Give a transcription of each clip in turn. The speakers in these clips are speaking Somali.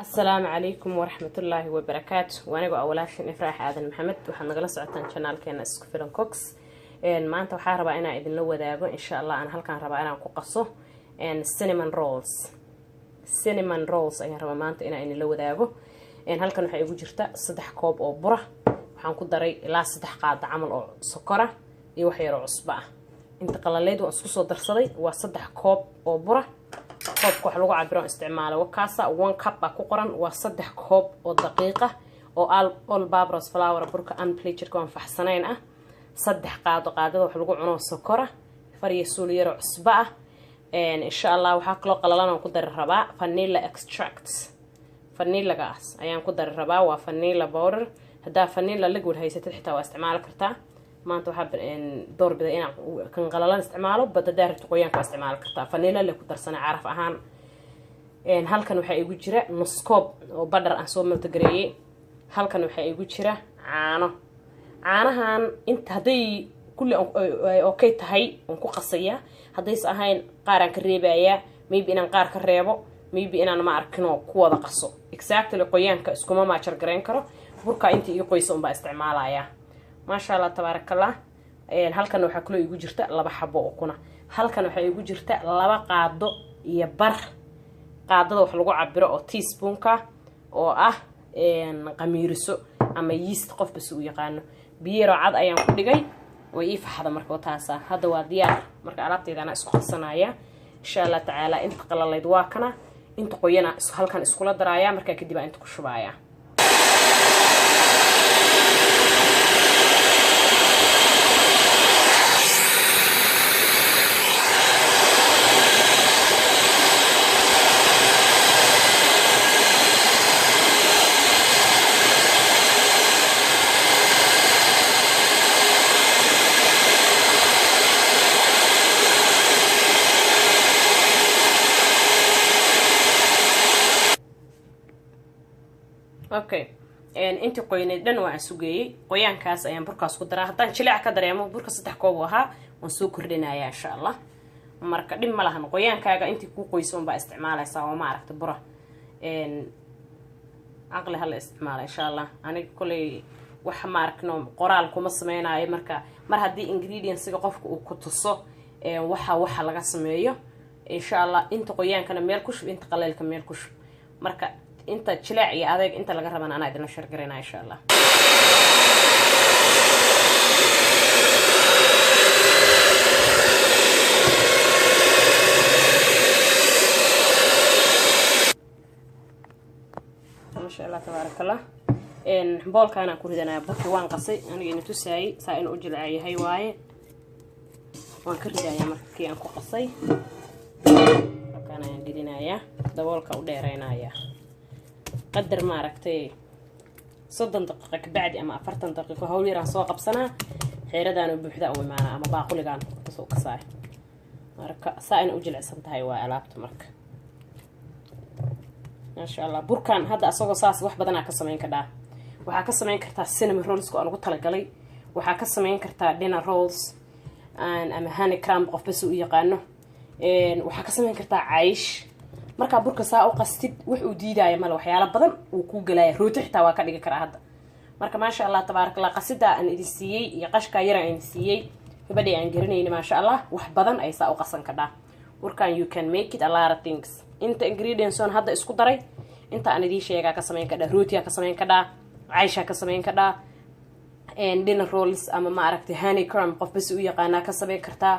السلام عليكم ورحمة الله وبركاته. وأنا أولاشن إفراح آدم محمد وحنا نقل سعتان channel كنا سكفيرن كوكس. ما أنت وحاربة أنا إذن لو ذاقو إن شاء الله أنا هالكان ربا أنا قصه cinnamon rolls أي ربا ما أنت إنا لو ذاقو هالكان وحيجو جرتا صدح كوب أو برة وحنكون دري لا صدح قاعد عمل أو سكرة يوحي رعص بقى أنت قلليد وأسكسو درصدي وصدح كوب أو برة كوب waxa lagu cabiro isticmaalo wakaasa 1 cup ku qoran waa 3 koob oo daqiiqa oo all purpose flour burka unbleached aan faxsanayn ah 3 qaadada waxa lagu cuno sokora fariyo suul yar cusba ah insha Allah waxa kala qalalan ku dar rabaa vanilla extracts vanilla gas ayaan ku dar rabaa waa vanilla powder hada vanilla liquid haysatid xitaa waa isticmaal kartaa maanta waxa door bida in kan qalalan isticmaalo bada daarto qoyaan ka isticmaal kartaa vanilla la ku darsana caraf ahaan halkan waxa igu jira nus koob oo badar aan soo maltagareeyay halkan waxa igu jira caanahan inta haday kulli okay tahay on ku qasaya haday ahayn qaar aan ka reebaya maybe inaan qaar ka reebo maybe inaan ma arkino ku wada qaso exactly qoyaanka iskuma ma jar gareyn karo burka inta iyo qoyso un baa isticmaalaya ما شاء الله تبارك الله halkan waxa kale igu jirta laba xabo oo kuna halkan waxa igu jirta laba qaado iyo bar qaadada wax lagu cabiro oo teaspoonka oo ah qamiiriso ama yeast qof bas uu yaqaano biyo cad ayaan ku dhigay way ii faxda marka taasa hada waa diyaar marka alaabteeda ana isku qasanaaya insha Allah taala inta qalaleed waa kana inta qoyana halkan isku la daraaya marka kadib inta ku shubaaya okay inta qoyneed dhan waa suugay qoyaankaas ayaan burkaas ku daraa hadaan jilaac ka dareemo burka 3 koob waxa waan soo kordhinayaa insha Allah marka dhib ma lahan qoyaankaaga inta ku qoysoon baa isticmaalaysaa oo ma aragta bura aqli hal isticmaal insha Allah aniga kulay wax ma arkno qoraal kuma sameeynaay marka mar hadii ingredients-ka qofku uu ku tuso waxa laga sameeyo insha Allah inta qoyaankana meel ku shub inta qaleelka meel ku shub marka inta jilaac iyo adeeg inta laga rabana ana idin shar gareena insha Allah ما شاء الله تبارك الله boolkaana ku ridanaa burka waan qasay aniga inuu tusay saa inuu jilaac yahay waaye waan ka ridayaa markii aan ku qasay kana aan gelinayaa daboolka u dheereenayaa قدر ما ركتي 30 دقيقة كبعد أما 40 دقيقة هولي ران سوق بسنة حيردان وبوحدة أو معنا أما باقولي كان سوق صاي مرك ساين أجل سنتهاي وعلابت مرك ما شاء الله بركان هذا أسوق صاص واحد بدنا كسمين كده وحكسمين كرتا cinnamon rolls كأنا قلت لك قلي وحكسمين كرتا dinner rolls أما هاني كرام قف بسوق يقانه وحكسمين كرتا عيش marka burka saa u qastid wuxuu diidaaya mal waxyaalo badan uu ku galay rooti xitaa waa ka dhigi karaa hadda marka ma sha Allah tabarakallah qasida aan idin siiyay iyo qashka yar aan siiyay gabadhii aan garanayna ma sha Allah wax badan ay saa u qasan kadhaa burkan you can make it a lot of things inta ingredients on hadda isku daray inta aan idin sheegaa ka sameyn kadhaa rootiga ka sameyn kadhaa aisha ka sameyn kadhaa dinner rolls ama ma aragtay honey crumb qof bas u yaqaana ka sameyn kartaa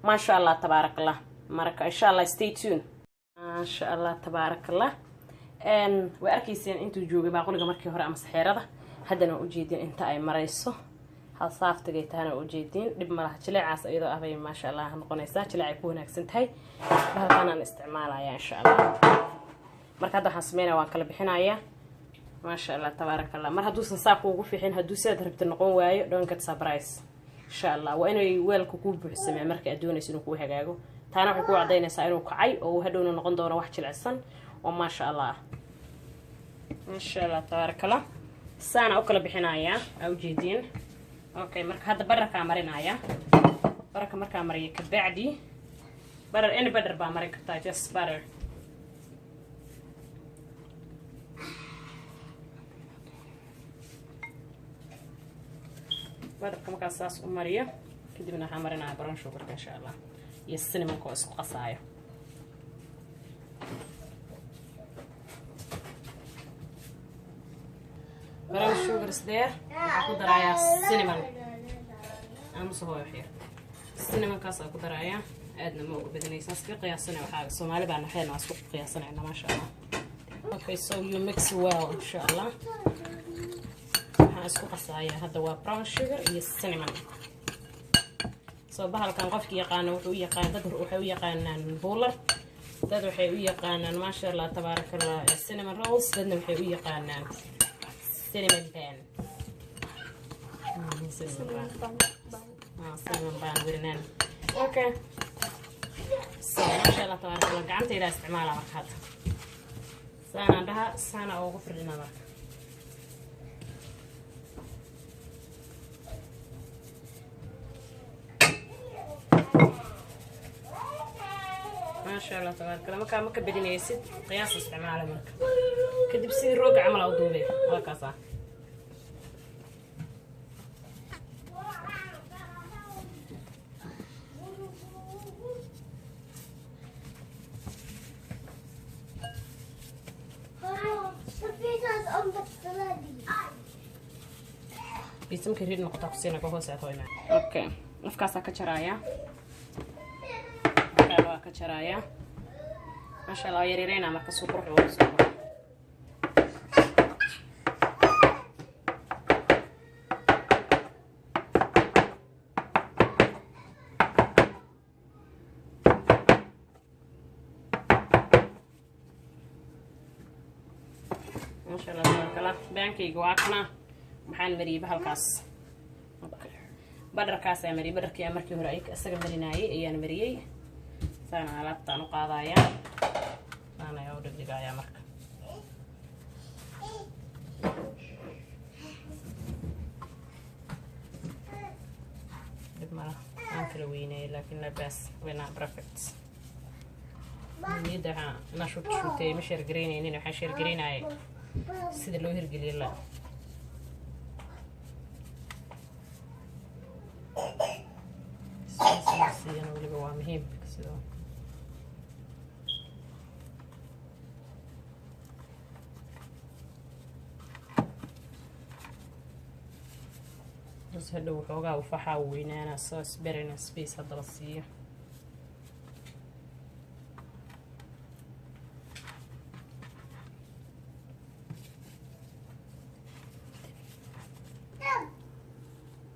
ma sha Allah tabarakallah marka insha Allah stay tuned ما شاء الله تبارك الله وأركيسين أنتوا جوجي باقول لكم مركي هراء مسحيرة هذا أنا أجيدين أنت أي مريسو هالصافت جيت أنا أجيدين لب مرة تلع عصا إذا أبي ما شاء الله هنقنيسات تلع يكون أكسنت هاي بهذا أنا الاستعمال يا إن شاء الله مركي هذا حسمينا وأكل بحناية ما شاء الله تبارك الله مرة دوس نصاق وقف حين هدوس هربت النقون واي دون كت سبرايز إن شاء الله وإنه يويل كوكوب بحسمي مركي أدوني سنوكو هجاجو تانا waxay ku cadeynaysaa inuu kacay oo hadhowna noqon doono wax jilicsan oo ma sha Allah tabarakallah saana oo kala bixinaya aw jeedin okay marka hada baraka marinaya baraka marka mariyo ka bacdi butter any butter ba marin kartaa just butter badarka markaas saas u mariyo kadibna waxaan marinayaa brown sugar insha Allah iyo cinnamon ko isku qasaayo brown sugar isdeer waxaan ku darayaa cinnamon amso hooyo xir cinnamon kaas ku darayaa aadna ma ugu badanaysa iska qiyaasana waxa Soomaali baan naxayna isku qiyaasanayna ma sha Allah. Okay, so you mix well insha Allah. Isku qasaya hadda waa brown sugar iyo cinnamon soo bahalkan qofkii yaqaan wuxuu yaqaan dad waxay u yaqaanaan bowler dad waxay u yaqaanaan ma sha Allah tabarakallah cinnamon rolls dadna waxay u yaqaanaan cinnamon pan cinnamon pan wirinan okay so ma sha Allah tabarakallah gacantayda isticmaala markaad saana dhaha saana ugu firdhina marka ما شاء الله تبارك الله ما كبدين يسد قياس استعماله مرك كدب سير روق عمل او دوبي هكذا بيسم كريد نقطة قصينا كهو ساعتين اوكي نفكاسا كجرايا كجرايا ما شاء الله يريرينا marka soo qurux ما شاء الله تبارك الله baankayga waa kana maxaan mariyay bahalkaas badarkaas ay mariyay badarkii markii hore ay asaga marinaayay ayaan mariyay sana alaabtaan u qaadaya sana ayaa u dhigaya marka dibmala aan kala weynay laakiin la bas weena perfect nidaha na shutay ma share gareynaynin waxa share gareynay sida loo hirgeliyo la siyana waliba waa muhiim sidoo بس هذا وحوجا وفحة وينانا صوص برينا سبيس هذا الصية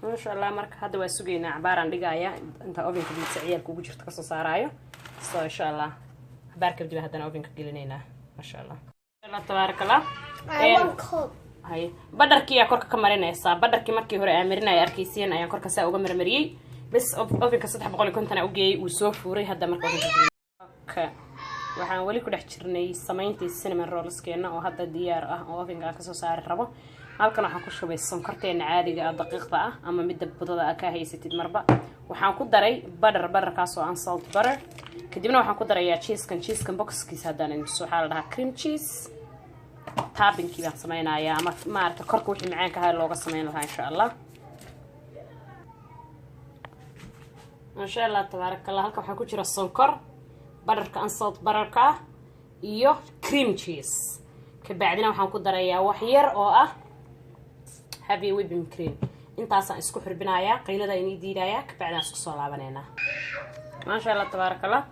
ما شاء الله مرك هذا وسوقينا عبارة عن دقايا أنت أوفين كبير سعير كوجو جرت كسر صارايو صو إن شاء الله بارك بدي هذا أوفين كجلنينا ما شاء الله تبارك الله هاي بدركي يا كرك كمرينيسا بدركي markii hore aamirina ay arkayseen ayaan korka saa uga marmariyay bas ovenka 350 kontan u geeyay uu soo fuuray hadda markaa waxaan wali ku dhex jirnay samayntii cinnamon rollskeena oo hadda diyaar ah oo ovenka ka soo saari rabo halkan waxaan ku shubay sonkorteena caadiga ah daqiiqda ah ama mid budada ka haysatid marba waxaan ku daray butter kaas oo unsalt butter kadibna waxaan ku darayaa cheese boxkiisa hadaan inta waxa la dhahaa cream cheese tapping kii baan sameynaya ama maarta korka wixii macaan ka hay looga sameyn lahaa insha Allah ma sha Allah tabarakallah halka waxa ku jira sonkor butterka unsalt butterka iyo cream cheese ka bacdina waxaan ku darayaa wax yar oo ah heavy whipping cream intaas aan isku xirbinaya qaylada inii diidaya ka bacdina isku soo laabanayna ma sha Allah tabarakallah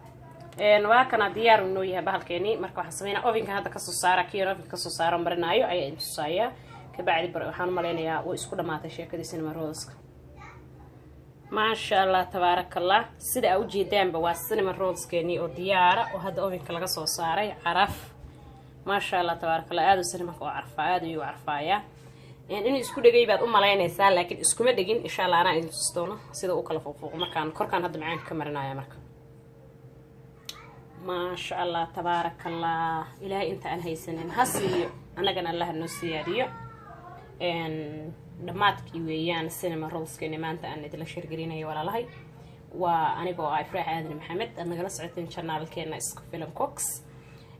waa kana diyaar u yahay bahalkeeni marka waxa sameeyna ovenka hadda ka soo saara kiyo ovenka ka soo saaro marinayo ayaa intusaaya ka bacdi waxaan maleynayaa oo isku dhamaatay sheekadii cinnamon rollska ma sha Allah tabarakallah sida aad u jeedaanba waa cinnamon rollskeeni oo diyaar ah oo hadda ovenka laga soo saaray caraf ma sha Allah tabarakallah aad u cinnamon oo carfaad iyo carfaaya in isku dhagay baad u maleynaysaa laakiin iskuma dhagin insha Allah ana idin tusto sida uu kala fooqo markaan korkaan hadda macaan ka marinaya marka ما شاء الله تبارك الله إلهي أنت أنا هيسنين هسي أنا جنا الله النسيارية إن دماتك ويان السينما رولز كني ما أنت أنا دل شرقريني ولا لهي وأنا بقى فرح عادل محمد أنا جلست عتين شنال كنا إسق فيلم كوكس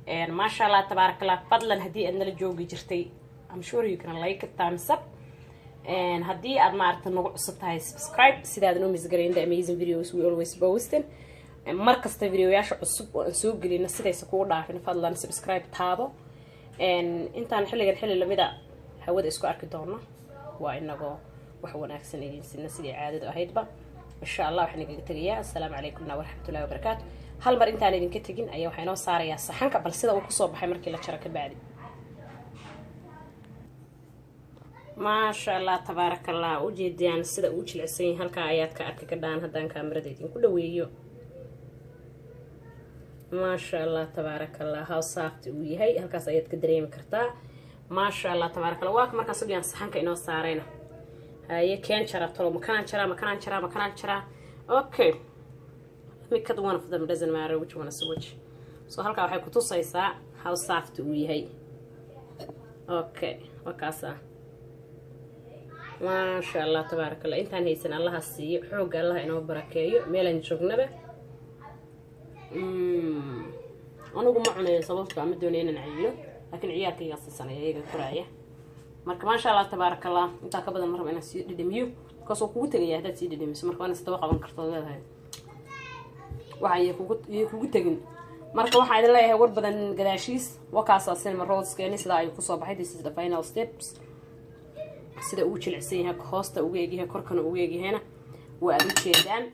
إن ما شاء الله تبارك الله فضلا هدي أن الجوجي جرتي I'm sure you can like it thumbs up haddii aad maaragta nagu cusub tahay subscribe sidaad noo misgareyn the amazing videos we always posting mar kasta videoyaasha cusub oo aan soo gelino sidaysa kugu dhaafin fadlan subscribe taabo intaan xilligan xilli lamida hawada isku arki doono waa inagoo wax wanaagsan idin sina sidii caadada ahaydba insha Allah waxaan idinka tagayaa assalaamu calaykum wa rahmatullahi wa barakaatuh hal mar intaan idinka tagin ayaa waxaan noo saarayaa saxanka bal sida uu ku soo baxay markii la jaro ka baadi ما شاء الله تبارك الله وجديان سدا وجلسين halka ayaad ka arki kadaan hadaan kaamirada idin ku dhaweeyo ما شاء الله تبارك الله how soft uu yahay halkaas ayaad ka dareemi kartaa ما شاء الله تبارك الله waa markaas oo saxanka inoo saarayna haye keen jara tolo makaan jara okay make one of them doesn't matter which one is which so halka waxay ku tusaysaa how soft uu yahay okay wakaasa ما شاء الله تبارك الله انت هيسن الله السي حوق الله انه بركايو ميلان جوجنبه انا ما cunay sababta ma doonayna naciyo laakiin ciyaarkayga sasanay iyaga kuraaya marka ma sha Allah tabaaraka Allah inta ka badan marba inaan sii dhidhimiyo kaasoo kugu tagaya hadaad sii dhidhimiso marka waan isdaba qaban kartaa leedahay waxa kugu tagin marka waxa idin leeyahay war badan gadaashiis wakaas cinema rolls keeni sida ay ku soo baxay this is the final steps sida uu jilicsan yahay hoosta ugu eegyahay korkana ugu eegyahayna waa aad u jeedaan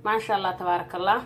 ma sha Allah tabaaraka Allah